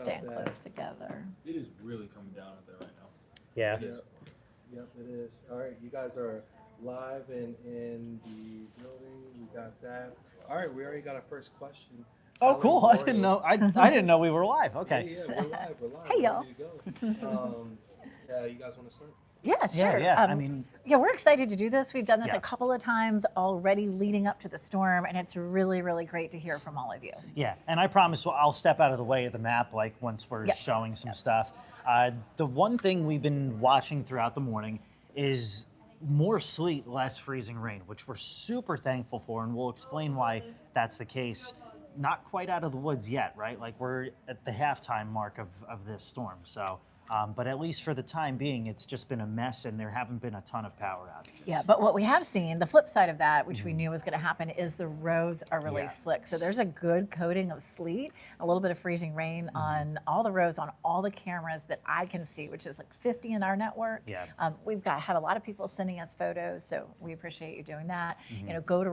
stay in close together. It is really coming down out there right now. Yeah. It is. Yep, it is. All right, you guys are live and in the building. We got that. All right, we already got our first question. Oh, cool. I didn't know. I didn't know we were live. Okay. Yeah, we're live. We're live. Hey, y'all. Ready to go. You guys want to start? Yeah, sure. Yeah. I mean, yeah, we're excited to do this. We've done this Yeah. a couple of times already leading up to the storm, and it's really, really great to hear from all of you. yeah. And I promise I'll step out of the way of the map, like once we're Yep. showing some stuff. The one thing we've been watching throughout the morning is more sleet, less freezing rain, which we're super thankful for, and we'll explain why that's the case. Not quite out of the woods yet, right? Like we're at the halftime mark of this storm. So, but at least for the time being, it's just been a mess, and there haven't been a ton of power outages. Yeah, but what we have seen, the flip side of that, which we knew was going to happen, is the roads are really Yeah. slick. So there's a good coating of sleet, a little bit of freezing rain on all the roads, on all the cameras that I can see, which is like 50 in our network. Yeah. We've had a lot of people sending us photos, so we appreciate you doing that. You know, go to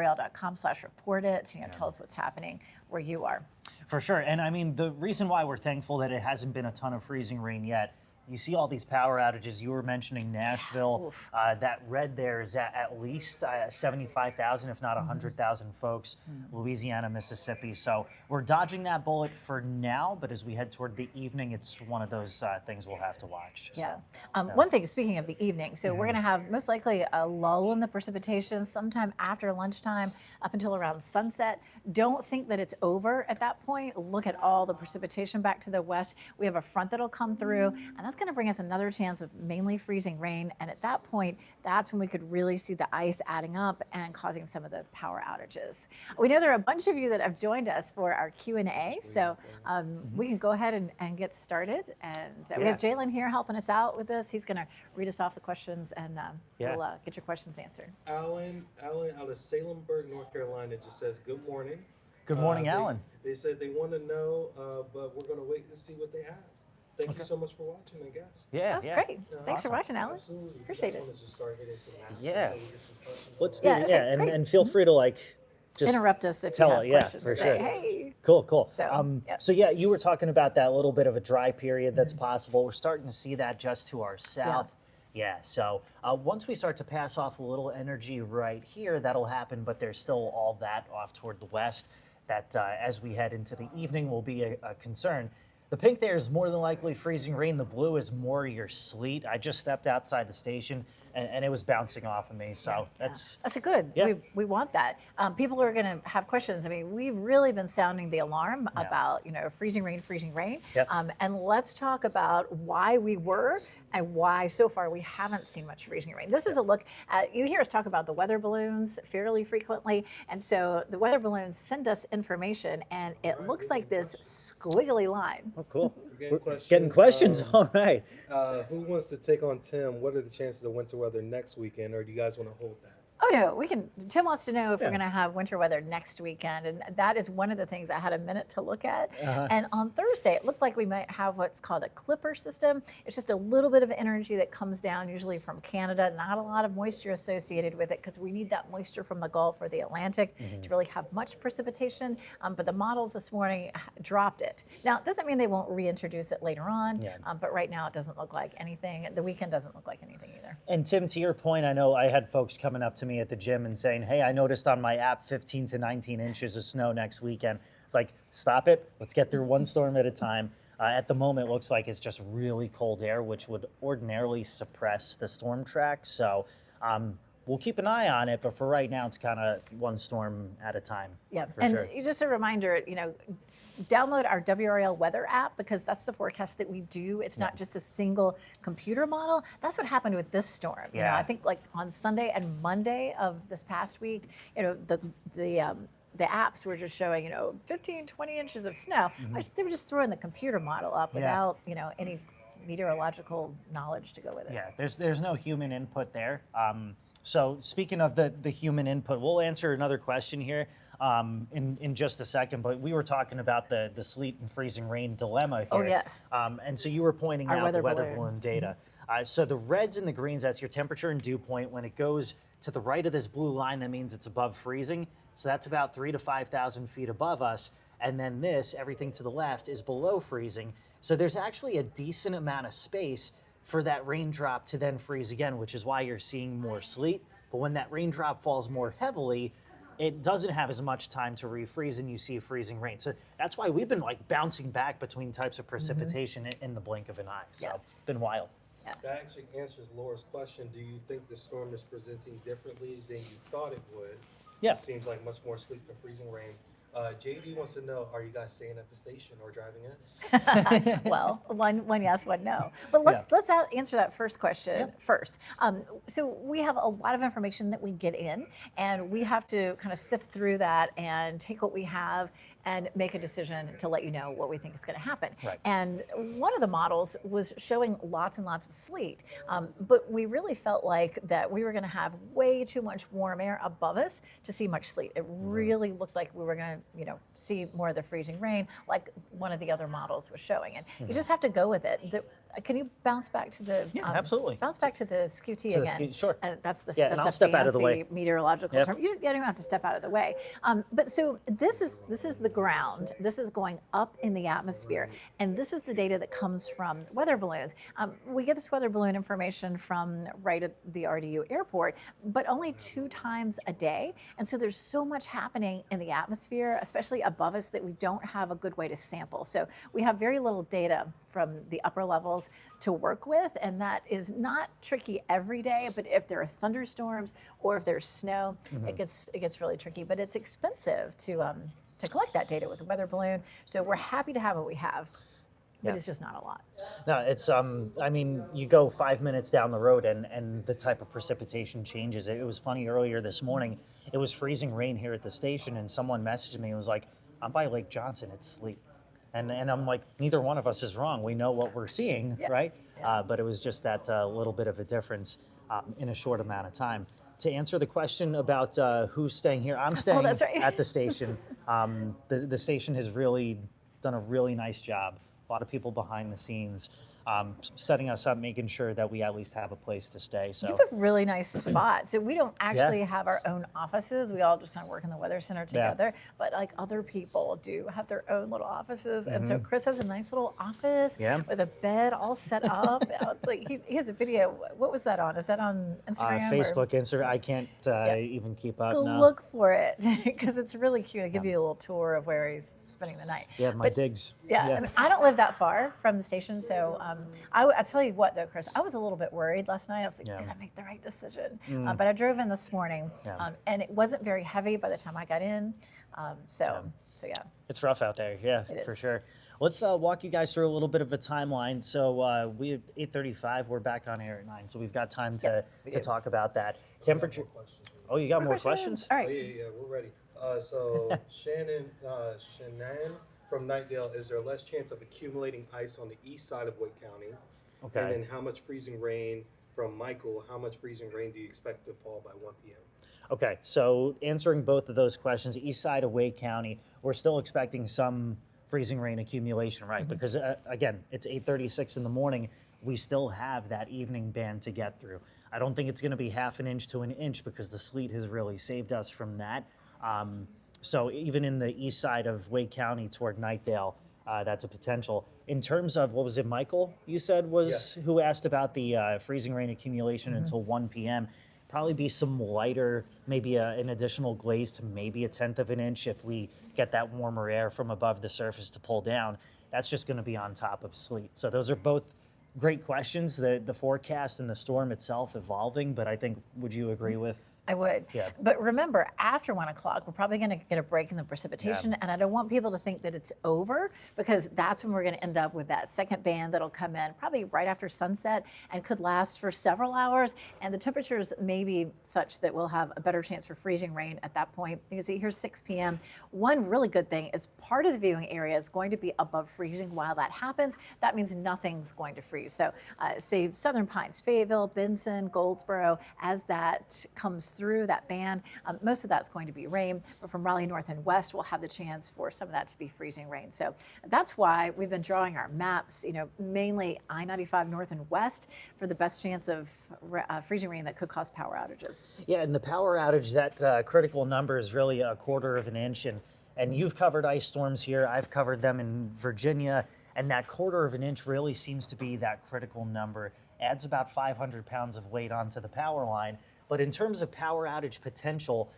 WRAL.com/report it. You know, tell us what's happening where you are. For sure. And I mean, the reason why we're thankful that it hasn't been a ton of freezing rain yet, you see all these power outages. You were mentioning Nashville. That red there is at least 75,000, if not 100,000 folks, Louisiana, Mississippi. So we're dodging that bullet for now, but as we head toward the evening, it's one of those things we'll have to watch. So, Yeah. One thing, speaking of the evening, so we're going to have most likely a lull in the precipitation sometime after lunchtime up until around sunset. Don't think that it's over at that point. Look at all the precipitation back to the west. We have a front that'll come through, and that's going to bring us another chance of mainly freezing rain. And at that point, that's when we could really see the ice adding up and causing some of the power outages. We know there are a bunch of you that have joined us for our Q&A, so we can go ahead and get started. And we have Jalen here helping us out with this. He's going to read us off the questions, and we'll get your questions answered. Alan out of Salemburg, North Carolina, just says, good morning. Good morning, Alan. They said they want to know, but we're going to wait and see what they have. Thank you so much for watching, I guess. Yeah, Oh, great. Thanks for watching, Alan. Absolutely. Appreciate it. Want to just start hitting some apps Yeah. so we get some questions Let's on do Yeah, it. okay, Yeah, great. and feel free to like just Interrupt us if tell you have it, yeah, questions. for Say, sure. hey. Cool. So, yep. So yeah, you were talking about that little bit of a dry period that's possible. We're starting to see that just to our south. Yeah, so once we start to pass off a little energy right here, that'll happen, but there's still all that off toward the west that as we head into the evening will be a concern. The pink there is more than likely freezing rain. The blue is more your sleet. I just stepped outside the station and it was bouncing off of me. So that's a good. Yeah. We want that. People are going to have questions. I mean, we've really been sounding the alarm about, you know, freezing rain. Yep. And let's talk about why we were and why so far we haven't seen much freezing rain. This is a look at, you hear us talk about the weather balloons fairly frequently. And so the weather balloons send us information, and it looks like this squiggly line. oh, cool. We're Getting questions. All right. Who wants to take on Tim? What are the chances of winter weather next weekend, or do you guys want to hold that? Oh no, we can. Tim wants to know if we're going to have winter weather next weekend, and that is one of the things I had a minute to look at. And on Thursday, it looked like we might have what's called a clipper system. It's just a little bit of energy that comes down, usually from Canada. Not a lot of moisture associated with it because we need that moisture from the Gulf or the Atlantic to really have much precipitation. But the models this morning dropped it. Now, it doesn't mean they won't reintroduce it later on, but right now it doesn't look like anything. The weekend doesn't look like anything either. And Tim, to your point, I know I had folks coming up to me at the gym and saying, hey, I noticed on my app 15 to 19 inches of snow next weekend. It's like, stop it. Let's get through one storm at a time. At the moment, it looks like it's just really cold air, which would ordinarily suppress the storm track. So we'll keep an eye on it. But for right now, it's kind of one storm at a time. Yeah, for and sure. just a reminder, you know, download our WRAL weather app because that's the forecast that we do. It's not just a single computer model. That's what happened with this storm. You know, I think like on Sunday and Monday of this past week, you know, the apps were just showing, you know, 15, 20 inches of snow. They were just throwing the computer model up without, you know, any meteorological knowledge to go with it. Yeah, there's no human input there. So speaking of the human input, we'll answer another question here in just a second, but we were talking about the sleet and freezing rain dilemma here. Oh, yes. And so you were pointing Our out the weather weather balloon data. So the reds and the greens, that's your temperature and dew point. When it goes to the right of this blue line, that means it's above freezing. So that's about 3,000 to 5,000 feet above us. and then this, everything to the left, is below freezing. So there's actually a decent amount of space for that raindrop to then freeze again, which is why you're seeing more sleet. But when that raindrop falls more heavily, it doesn't have as much time to refreeze and you see freezing rain. So that's why we've been like bouncing back between types of precipitation in the blink of an eye. So it's been wild. That actually answers Laura's question. Do you think the storm is presenting differently than you thought it would? Yeah. It seems like much more sleet than freezing rain. JD wants to know, are you guys staying at the station or driving in? Well, one yes, one no. But let's answer that first question first. So we have a lot of information that we get in, and we have to kind of sift through that and take what we have and make a decision to let you know what we think is going to happen. Right. And one of the models was showing lots and lots of sleet, but we really felt like that we were going to have way too much warm air above us to see much sleet. It really looked like we were going to, see more of the freezing rain, like one of the other models was showing. And you just have to go with it. Can you bounce back to the absolutely. Bounce back to the SCUT again? Sure. And that's the and that's I'll a step out of the way. fancy meteorological term. You don't have to step out of the way. But so this is the ground. This is going up in the atmosphere, and this is the data that comes from weather balloons. We get this weather balloon information from right at the RDU airport, but only 2 times a day. And so there's so much happening in the atmosphere, especially above us, that we don't have a good way to sample. So we have very little data from the upper levels to work with, and that is not tricky every day, but if there are thunderstorms or if there's snow, it gets really tricky. But it's expensive to collect that data with a weather balloon. So we're happy to have what we have, but it's just not a lot. No, it's I mean, you go 5 minutes down the road and the type of precipitation changes. It was funny earlier this morning. It was freezing rain here at the station, and someone messaged me and was like, "I'm by Lake Johnson. It's sleet." And I'm like, neither one of us is wrong. We know what we're seeing, right? But it was just that little bit of a difference in a short amount of time. To answer the question about who's staying here, I'm staying that's right. at the station. The station has really done a really nice job. A lot of people behind the scenes setting us up, making sure that we at least have a place to stay. So You have a really nice spot. So we don't actually have our own offices. We all just kind of work in the weather center together. But like other people do have their own little offices. And so Chris has a nice little office with a bed all set up. Like he has a video. What was that on? Is that on Instagram? Facebook, Instagram. I can't even keep up. Go No. look for it because it's really cute. I'll give you a little tour of where he's spending the night. Yeah, my digs. Yeah, and I don't live that far from the station, so I tell you what, though, Chris, I was a little bit worried last night. I was like, did I make the right decision? But I drove in this morning, and it wasn't very heavy by the time I got in. So yeah. It's rough out there, for sure. Let's walk you guys through a little bit of a timeline. So we at 8:35, we're back on air at 9, so we've got time to talk about that. Temperature. Oh, you got more questions? All right. Yeah, we're ready. So Shannon from Nightdale, is there less chance of accumulating ice on the east side of Wake County? Okay. And then how much freezing rain from Michael? How much freezing rain do you expect to fall by 1 p.m.? Okay, so answering both of those questions, east side of Wake County, we're still expecting some freezing rain accumulation, right? Because again, it's 8:36 in the morning. We still have that evening band to get through. I don't think it's going to be half an inch to an inch because the sleet has really saved us from that. So even in the east side of Wake County toward Nightdale, that's a potential. In terms of, what was it, Michael, you said was who asked about the freezing rain accumulation until 1 p.m. Probably be some lighter, maybe an additional glaze to maybe 1/10 of an inch if we get that warmer air from above the surface to pull down. That's just going to be on top of sleet. So those are both great questions. The forecast and the storm itself evolving, but I think, would you agree with? I would. Yeah. But remember, after 1 o'clock, we're probably going to get a break in the precipitation, and I don't want people to think that it's over, because that's when we're going to end up with that second band that'll come in probably right after sunset and could last for several hours. And the temperatures may be such that we'll have a better chance for freezing rain at that point. You can see here's 6 p.m. One really good thing is part of the viewing area is going to be above freezing while that happens. That means nothing's going to freeze. So say Southern Pines, Fayetteville, Benson, Goldsboro, as that comes through that band, most of that's going to be rain, but from Raleigh north and west, we'll have the chance for some of that to be freezing rain. So that's why we've been drawing our maps, mainly I-95 north and west for the best chance of freezing rain that could cause power outages. Yeah, and the power outage, that critical number is really 1/4 of an inch, and And you've covered ice storms here. I've covered them in Virginia. And that 1/4 of an inch really seems to be that critical number. Adds about 500 pounds of weight onto the power line. But in terms of power outage potential,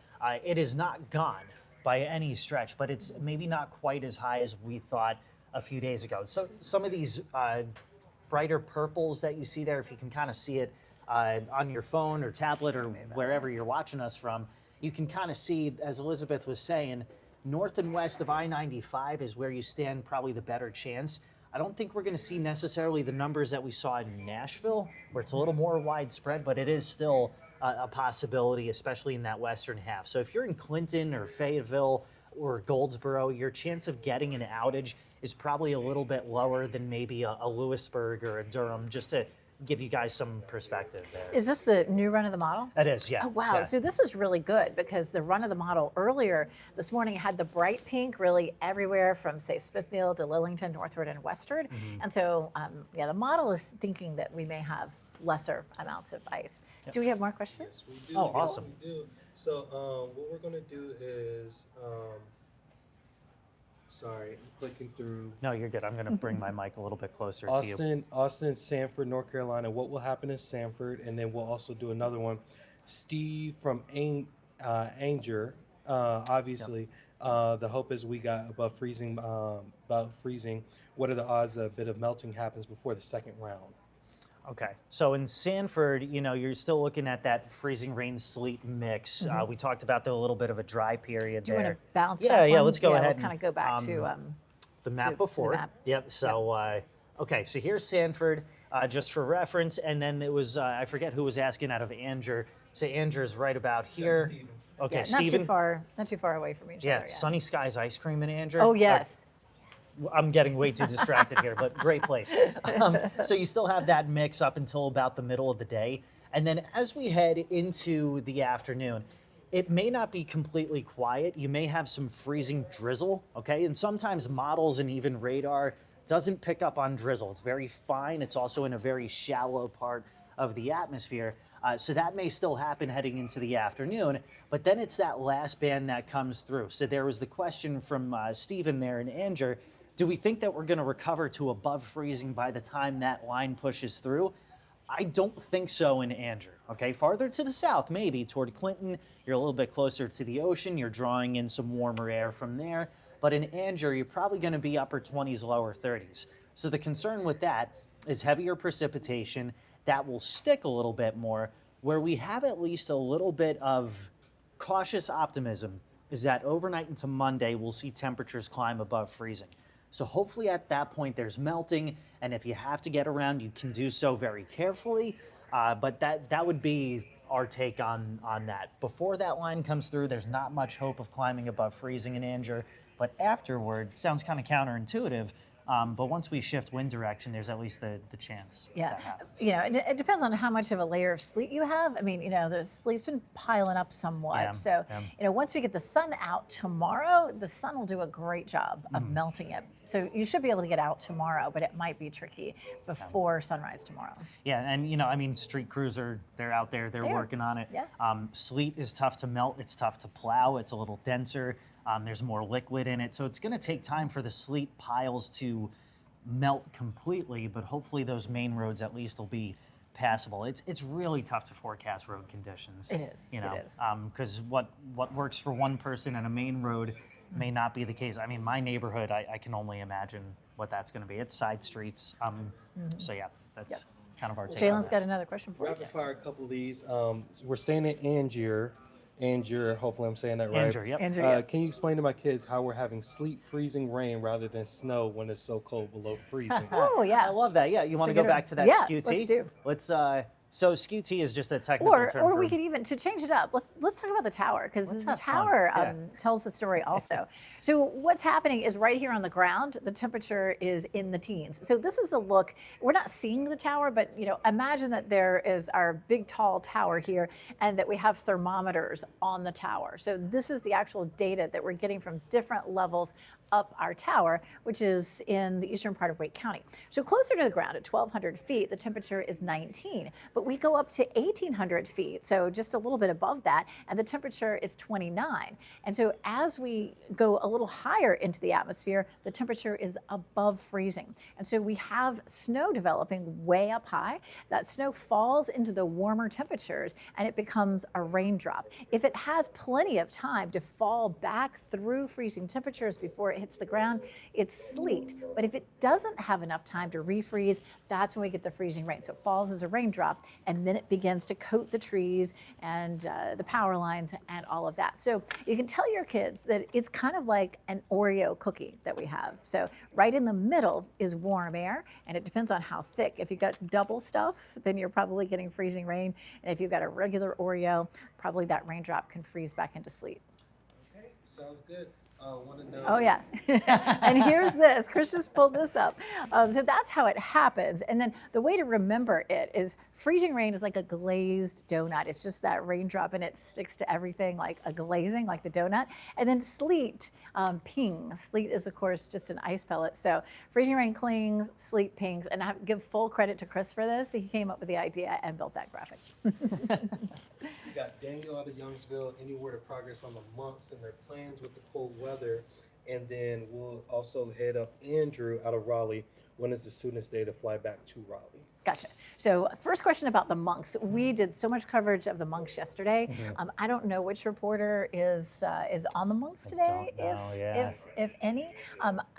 it is not gone by any stretch, but it's maybe not quite as high as we thought a few days ago. So some of these brighter purples that you see there, if you can kind of see it on your phone or tablet or wherever you're watching us from, you can kind of see, as Elizabeth was saying, north and west of I-95 is where you stand probably the better chance. I don't think we're going to see necessarily the numbers that we saw in Nashville, where it's a little more widespread, but it is still a possibility, especially in that western half. So if you're in Clinton or Fayetteville or Goldsboro, your chance of getting an outage is probably a little bit lower than maybe a Lewisburg or a Durham, just to give you guys some perspective there. Is this the new run of the model? It is, yeah. Oh, wow. Yeah. So this is really good because the run of the model earlier this morning had the bright pink really everywhere from, say, Smithfield to Lillington, Northward, and Westward. And so, yeah, the model is thinking that we may have lesser amounts of ice. Yep. Do we have more questions? Yes, we do. Oh, awesome. We do. So what we're gonna do is, sorry, I'm clicking through. No, you're good. I'm going to bring my mic a little bit closer to you. Austin, Sanford, North Carolina. What will happen in Sanford, and then we'll also do another one. Steve from Anger, obviously. The hope is we got above freezing. What are the odds that a bit of melting happens before the second round? Okay, so in Sanford, you know, you're still looking at that freezing rain sleet mix. We talked about a little bit of a dry period Do you there. want to bounce Yeah, back yeah, one? let's go ahead We'll and, kind of go back to the map to the before. map. Yep. So, okay, so here's Sanford, just for reference, and then it was I forget who was asking out of Anger. So Anger's right about here. Stephen. Okay, Yeah, Stephen. not too far away from each Yeah, other. Sunny Skies Ice Cream in Anger. Oh yes. I'm getting way too distracted here, but great place. So you still have that mix up until about the middle of the day. And then as we head into the afternoon, it may not be completely quiet. You may have some freezing drizzle, okay? And sometimes models and even radar doesn't pick up on drizzle. It's very fine. It's also in a very shallow part of the atmosphere. So that may still happen heading into the afternoon, but then it's that last band that comes through. So there was the question from Stephen there in Anger. Do we think that we're going to recover to above freezing by the time that line pushes through? I don't think so in Anger, okay? Farther to the south, maybe, toward Clinton, you're a little bit closer to the ocean, you're drawing in some warmer air from there. But in Anger, you're probably going to be upper 20s, lower 30s. So the concern with that is heavier precipitation that will stick a little bit more. Where we have at least a little bit of cautious optimism is that overnight into Monday, we'll see temperatures climb above freezing. So hopefully at that point there's melting, and if you have to get around, you can do so very carefully. But that would be our take on that. Before that line comes through, there's not much hope of climbing above freezing in Anger. But afterward, sounds kind of counterintuitive. But once we shift wind direction, there's at least the chance that happens. You know, it depends on how much of a layer of sleet you have. I mean, you know, the sleet's been piling up somewhat. Yeah, So, yeah. you know, once we get the sun out tomorrow, the sun will do a great job of melting it. So you should be able to get out tomorrow, but it might be tricky before sunrise tomorrow. Yeah, and you know, I mean, street crews they're out there, they're They are. working on it. Yeah. Sleet is tough to melt, it's tough to plow, it's a little denser, there's more liquid in it, so it's going to take time for the sleet piles to melt completely, but hopefully those main roads at least will be passable. It's really tough to forecast road conditions. It is, You know, it is. because what works for one person on a main road may not be the case. I mean, my neighborhood, I can only imagine what that's going to be. It's side streets. So yeah, that's kind of our take on Jalen's that. got another question for you. Rapid fire a couple of these. We're staying in Angier, hopefully I'm saying that right. Andrew, yep. Andrew, yeah. Can you explain to my kids how we're having sleet, freezing rain rather than snow when it's so cold below freezing? Oh, yeah. I love that. Yeah, you want to a go good back one. to that Yeah, skew let's do. Let's so skew T is just a technical term Or for, we could even, to change it up, let's talk about the tower, because Let's the have fun, tower yeah. tells the story also. So what's happening is right here on the ground, the temperature is in the teens. So this is a look, we're not seeing the tower, but you know, imagine that there is our big tall tower here and that we have thermometers on the tower. So this is the actual data that we're getting from different levels up our tower, which is in the eastern part of Wake County. So closer to the ground at 1,200 feet, the temperature is 19, but we go up to 1,800 feet, so just a little bit above that, and the temperature is 29. And so as we go a little higher into the atmosphere, the temperature is above freezing. And so we have snow developing way up high. That snow falls into the warmer temperatures and it becomes a raindrop. If it has plenty of time to fall back through freezing temperatures before it hits the ground, it's sleet. But if it doesn't have enough time to refreeze, that's when we get the freezing rain. So it falls as a raindrop and then it begins to coat the trees and the power lines and all of that. So you can tell your kids that it's kind of like an Oreo cookie that we have. So right in the middle is warm air, and it depends on how thick. If you've got double stuff, then you're probably getting freezing rain. And if you've got a regular Oreo, probably that raindrop can freeze back into sleet. Okay, sounds good. Want to know? Oh yeah, and here's this. Chris just pulled this up. So that's how it happens. And then the way to remember it is freezing rain is like a glazed donut. It's just that raindrop and it sticks to everything like a glazing, like the donut. And then sleet pings. Sleet is of course just an ice pellet. So freezing rain clings, sleet pings, and I have to give full credit to Chris for this. He came up with the idea and built that graphic. We got Daniel out of Youngsville. Any word of progress on the monks and their plans with the cold weather? And then we'll also hit up Andrew out of Raleigh. When is the soonest day to fly back to Raleigh? Gotcha. So first question about the monks. We did so much coverage of the monks yesterday. I don't know which reporter is on the monks today, don't know, yeah. if any.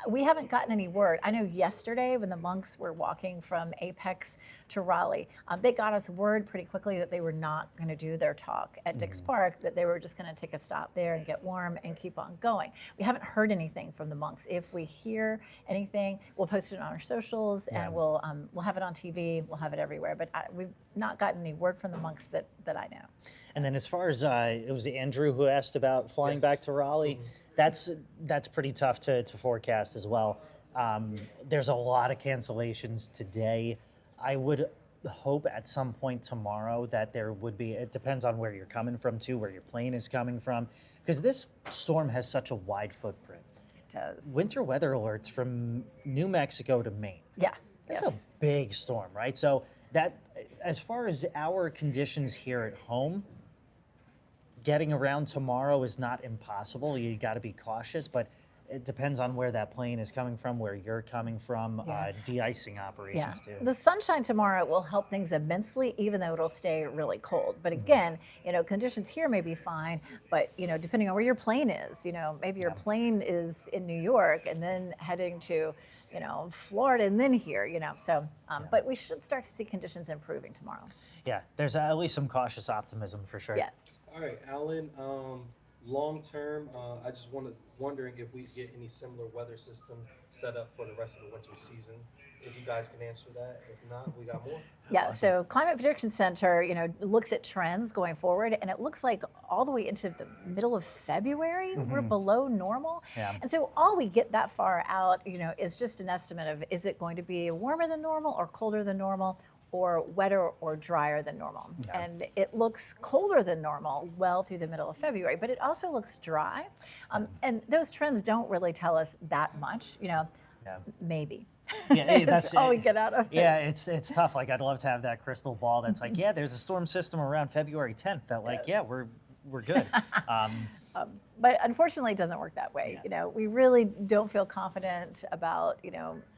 We haven't gotten any word. I know yesterday when the monks were walking from Apex to Raleigh, they got us word pretty quickly that they were not going to do their talk at Dix Park, that they were just going to take a stop there and get warm and keep on going. We haven't heard anything from the monks. If we hear anything, we'll post it on our socials and we'll have it on TV. We'll have it everywhere. But we've not gotten any word from the monks that I know. And then as far as it was Andrew who asked about flying back to Raleigh, that's pretty tough to forecast as well. There's a lot of cancellations today. I would hope at some point tomorrow that there would be, it depends on where you're coming from too, where your plane is coming from, because this storm has such a wide footprint. It does. Winter weather alerts from New Mexico to Maine. Yeah. That's Yes. a big storm, right? So that, as far as our conditions here at home, getting around tomorrow is not impossible. You got to be cautious, but it depends on where that plane is coming from, where you're coming from, de-icing operations too. The sunshine tomorrow will help things immensely, even though it'll stay really cold. But again, conditions here may be fine, but depending on where your plane is, maybe your plane is in New York and then heading to, Florida and then here, So, but we should start to see conditions improving tomorrow. Yeah, there's at least some cautious optimism for sure. Yeah. All right, Alan. Long term, I just wondering if we get any similar weather system set up for the rest of the winter season. If you guys can answer that. If not, we got more. Yeah, so Climate Prediction Center, looks at trends going forward, and it looks like all the way into the middle of February, we're below normal. Yeah. And so all we get that far out, is just an estimate of, is it going to be warmer than normal or colder than normal, or wetter or drier than normal. Yeah. And it looks colder than normal well through the middle of February, but it also looks dry. And those trends don't really tell us that much, maybe. Yeah, hey, that's all we get out of it. Yeah, it's tough. Like, I'd love to have that crystal ball that's like, yeah, there's a storm system around February 10th that we're good. But unfortunately, it doesn't work that way. Yeah. We really don't feel confident about,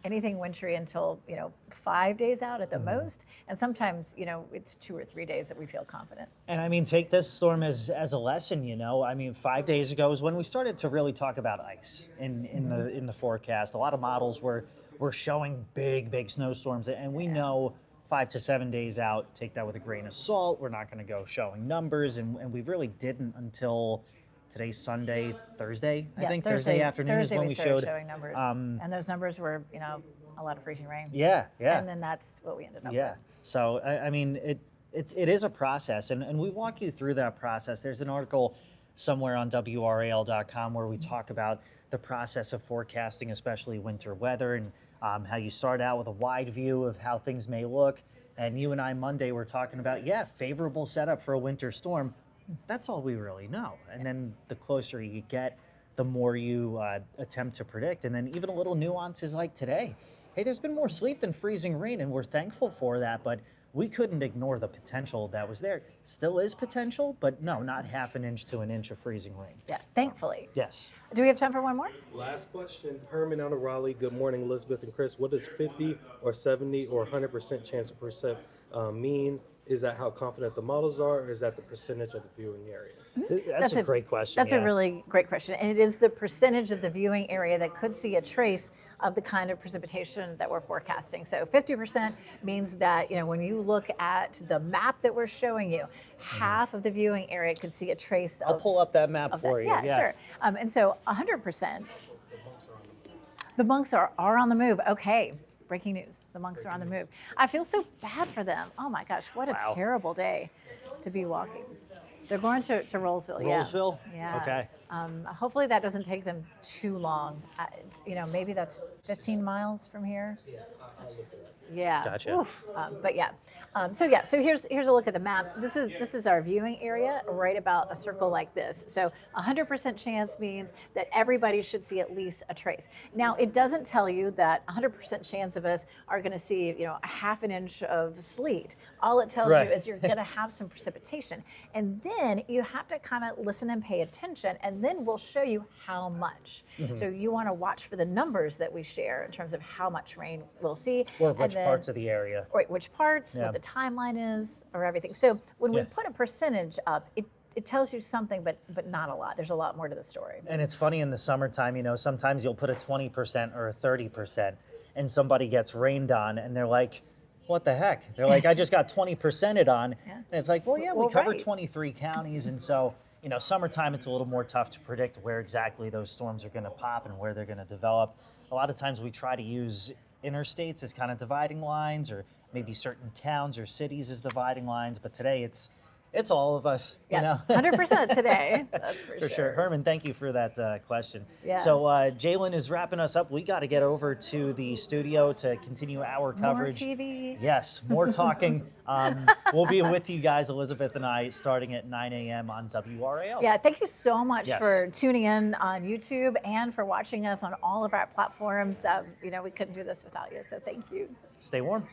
anything wintry until, 5 days out at the most. And sometimes, it's 2 or 3 days that we feel confident. And I mean, take this storm as a lesson, I mean, 5 days ago is when we started to really talk about ice in the forecast. A lot of models were showing big snowstorms, and we know 5 to 7 days out, take that with a grain of salt. We're not going to go showing numbers, and we really didn't until today's Sunday, Thursday, I think Thursday afternoon is when we started showed showing numbers, and those numbers were, a lot of freezing rain. Yeah. And then that's what we ended up with. So I mean, it is a process, and we walk you through that process. There's an article somewhere on WRAL.com where we talk about the process of forecasting, especially winter weather, and how you start out with a wide view of how things may look. And you and I Monday were talking about, favorable setup for a winter storm. That's all we really know. And then the closer you get, the more you attempt to predict. And then even a little nuances like today. Hey, there's been more sleet than freezing rain, and we're thankful for that, but we couldn't ignore the potential that was there. Still is potential, but no, not half an inch to an inch of freezing rain. Yeah, thankfully. Yes. Do we have time for one more? Last question, Herman out of Raleigh. Good morning, Elizabeth and Chris. What does 50 or 70 or 100% chance of percent mean? Is that how confident the models are, or is that the percentage of the viewing area? That's a great question. That's yeah. a really great question. And it is the percentage of the viewing area that could see a trace of the kind of precipitation that we're forecasting. So 50% means that, when you look at the map that we're showing you, half of the viewing area could see a trace I'll of pull up that map of for that. you. Yeah, sure. And so 100%, the monks are on the move. Okay. Breaking news. The monks are on the move. I feel so bad for them. Oh my gosh, what a Wow. terrible day to be walking. They're going to Rollsville. Yeah. Rollsville? Yeah. Okay. Hopefully that doesn't take them too long. Maybe that's 15 miles from here. Yeah. Gotcha. Oof. But yeah. So here's a look at the map. This is our viewing area, right about a circle like this. So 100% chance means that everybody should see at least a trace. Now it doesn't tell you that 100% chance of us are going to see a half an inch of sleet. All it tells Right. you is you're going to have some precipitation, and then you have to kind of listen and pay attention, and then we'll show you how much. So you want to watch for the numbers that we share in terms of how much rain we'll see, Or and which then- parts of the area. Right, which parts, Yeah. what the timeline is, or everything. So when we Yeah. put a percentage up, it tells you something, but not a lot. There's a lot more to the story. And it's funny in the summertime, sometimes you'll put a 20% or a 30%, and somebody gets rained on, and they're like, what the heck? They're like, I just got 20%ed on. Yeah. And it's like, well, yeah, we Well, cover right. 23 counties. And so, summertime, it's a little more tough to predict where exactly those storms are going to pop and where they're going to develop. A lot of times we try to use interstates as kind of dividing lines, or maybe certain towns or cities as dividing lines. But today it's all of us, Yeah, 100% today. That's For sure. Herman, thank you for that question. Yeah. So Jalen is wrapping us up. We got to get over to the studio to continue our coverage. More TV. Yes, more talking. We'll be with you guys, Elizabeth and I, starting at 9 a.m. on WRAL. Yeah, thank you so much Yes. for tuning in on YouTube and for watching us on all of our platforms. We couldn't do this without you, so thank you. Stay warm.